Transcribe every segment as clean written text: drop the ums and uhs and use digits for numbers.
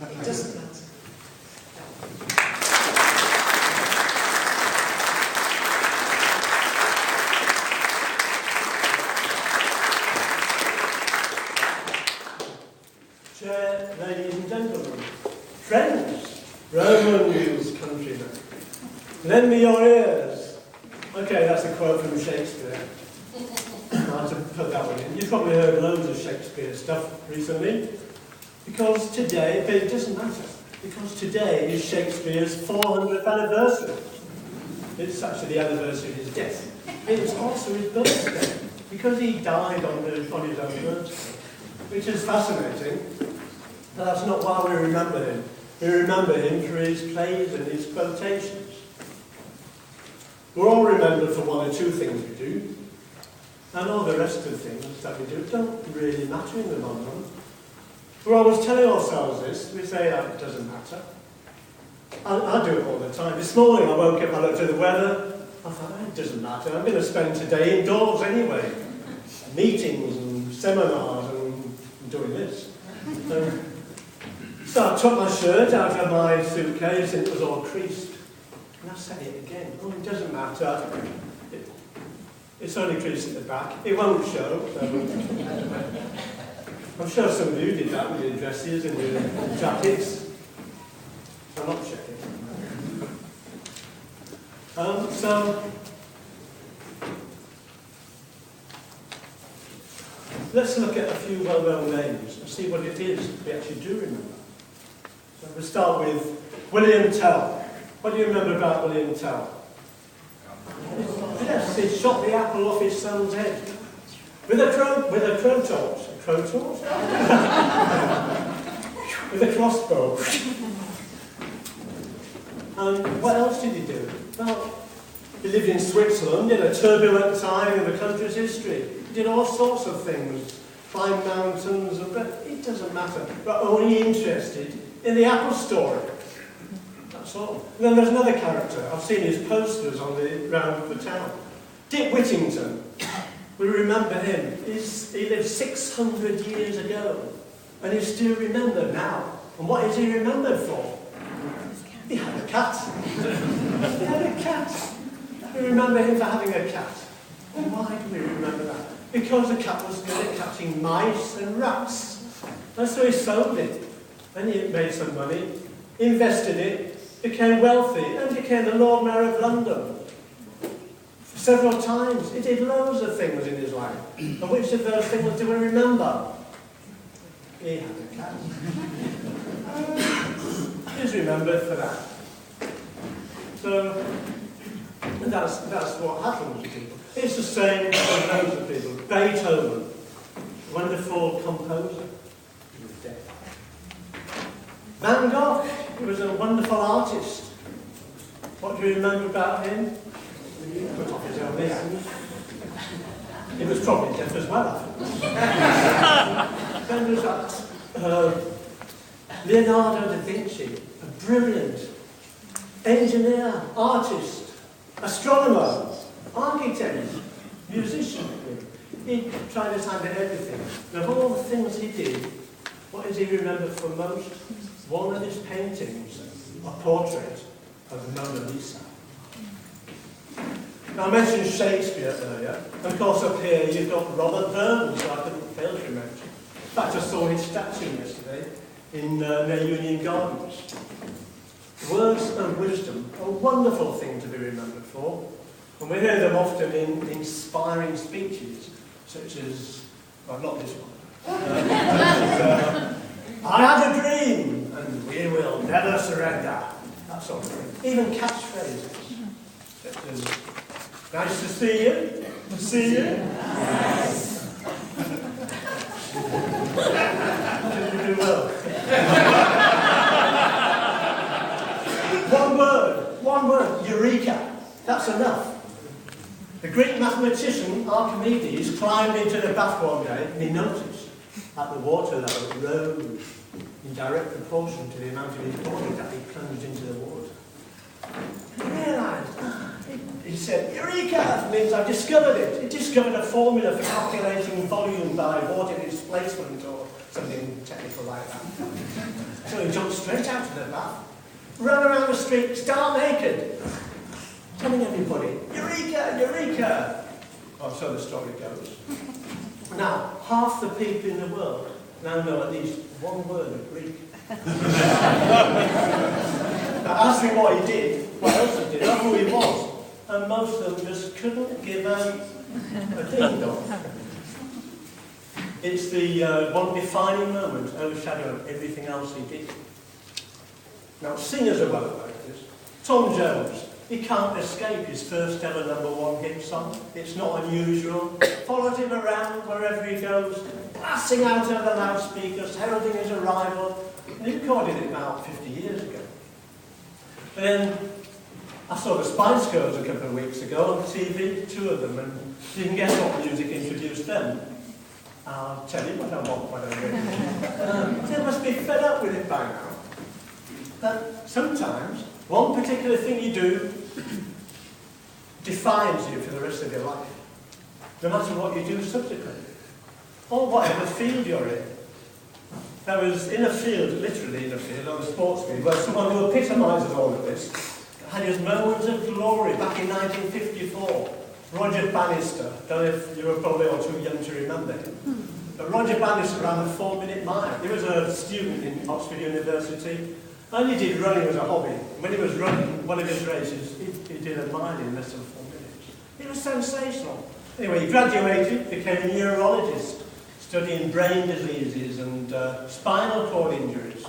It doesn't matter. Chair, ladies and gentlemen, friends, Romans, countrymen, lend me your ears. Okay, that's a quote from Shakespeare. I had to put that one in. You've probably heard loads of Shakespeare stuff recently. Because today, but it doesn't matter, because today is Shakespeare's 400th anniversary. It's actually the anniversary of his death. It's also his birthday, because he died on his own birthday, which is fascinating. But that's not why we remember him. We remember him for his plays and his quotations. We're all remembered for one or two things we do, and all the rest of the things that we do don't really matter in the long run. We're always telling ourselves this. We say, oh, it doesn't matter. I do it all the time. This morning I woke up, I looked at the weather, I thought, oh, it doesn't matter. I'm going to spend today indoors anyway. Meetings and seminars and doing this. So I took my shirt out of my suitcase and it was all creased. And I said it again. Oh, it doesn't matter. It's only creased at the back. It won't show. So. I'm sure some of you did that with your dresses and your jackets. I'm not checking. So, let's look at a few well-known names and see what it is we actually do remember. So we'll start with William Tell. What do you remember about William Tell? Yes, he shot the apple off his son's head with a crow torch. With a crossbow. And what else did he do? Well, he lived in Switzerland in a turbulent time in the country's history. He did all sorts of things, climbed mountains, but it doesn't matter. But only interested in the apple story. That's all. And then there's another character. I've seen his posters around the town. Dick Whittington. We remember him. He lived 600 years ago, and he's still remembered now. And what is he remembered for? He had a cat. He had a cat. We remember him for having a cat. And why do we remember that? Because the cat was good at catching mice and rats. And so he sold it. And he made some money, invested it, became wealthy, and became the Lord Mayor of London. Several times. He did loads of things in his life. And which of those things do we remember? He had a cat. He's remembered for that. So, that's what happens to people. It's the same for loads of people. Beethoven, wonderful composer, he was dead. Van Gogh, he was a wonderful artist. What do you remember about him? Put off his own ear. He was probably deaf as well, I think. Then there's that Leonardo da Vinci, a brilliant engineer, artist, astronomer, architect, musician. He tried his hand at everything. And of all the things he did, what is he remembered for most? One of his paintings, a portrait of the Mona Lisa. Now, I mentioned Shakespeare earlier, and of course up here you've got Robert Burns, so I couldn't fail to mention. In fact, I saw his statue yesterday in near Union Gardens. Words of wisdom, a wonderful thing to be remembered for, and we hear them often in inspiring speeches, such as, well, not this one. I had a dream, and we will never surrender. That sort of thing. Even catchphrases, such as, nice to see you. To see you. Yes. Didn't do well. One word, eureka. That's enough. The Greek mathematician Archimedes climbed into the bath one day and he noticed that the water level rose in direct proportion to the amount of his body that he plunged into the water. He realised, He said, Eureka means I've discovered it. He discovered a formula for calculating volume by water displacement or something technical like that. So he jumped straight out of the bath, ran around the street, stark naked, telling everybody, Eureka, Eureka! Well, so the story goes. Now, half the people in the world now know at least one word of Greek. Now, ask me what he did, what else he did, not who he was. And most of them just couldn't give a ding-dong. It's the one defining moment overshadowing everything else he did. Now, singers are well aware of this. Tom Jones, he can't escape his first ever #1 hit song. It's not unusual. Followed him around wherever he goes, blasting out over the loudspeakers, heralding his arrival. And he recorded it about 50 years ago. And then I saw the Spice Girls a couple of weeks ago on TV, 2 of them, and you can guess what music introduced them. I'll tell you what I want, what I really. They must be fed up with it by now. But sometimes, one particular thing you do defines you for the rest of your life, no matter what you do subsequently, or whatever field you're in. I was in a field, literally in a field, on a sports field, where someone who epitomises all of this had his moments of glory back in 1954. Roger Bannister, don't know if you were probably all too young to remember him. But Roger Bannister ran a 4-minute mile. He was a student in Oxford University, and he did running as a hobby. When he was running one of his races, he did a mile in less than 4 minutes. It was sensational. Anyway, he graduated, became a neurologist, studying brain diseases and spinal cord injuries.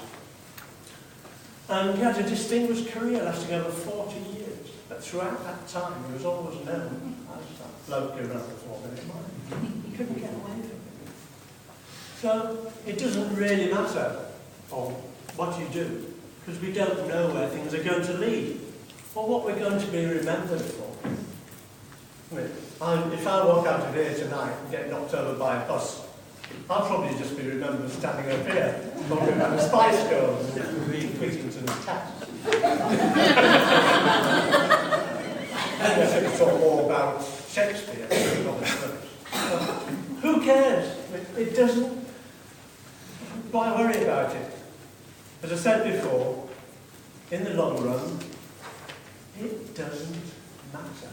And he had a distinguished career lasting over 40 years. But throughout that time, he was always known as that bloke who ran the 4-minute mile. He couldn't get away from it. So it doesn't really matter what you do, because we don't know where things are going to lead, or what we're going to be remembered for. I mean, if I walk out of here tonight and get knocked over by a bus, I'll probably just be remembered standing up here, talking about the Spice Girls and reading Whittington's text. I think it's all more about Shakespeare. Who cares? It doesn't. Why worry about it? As I said before, in the long run, it doesn't matter.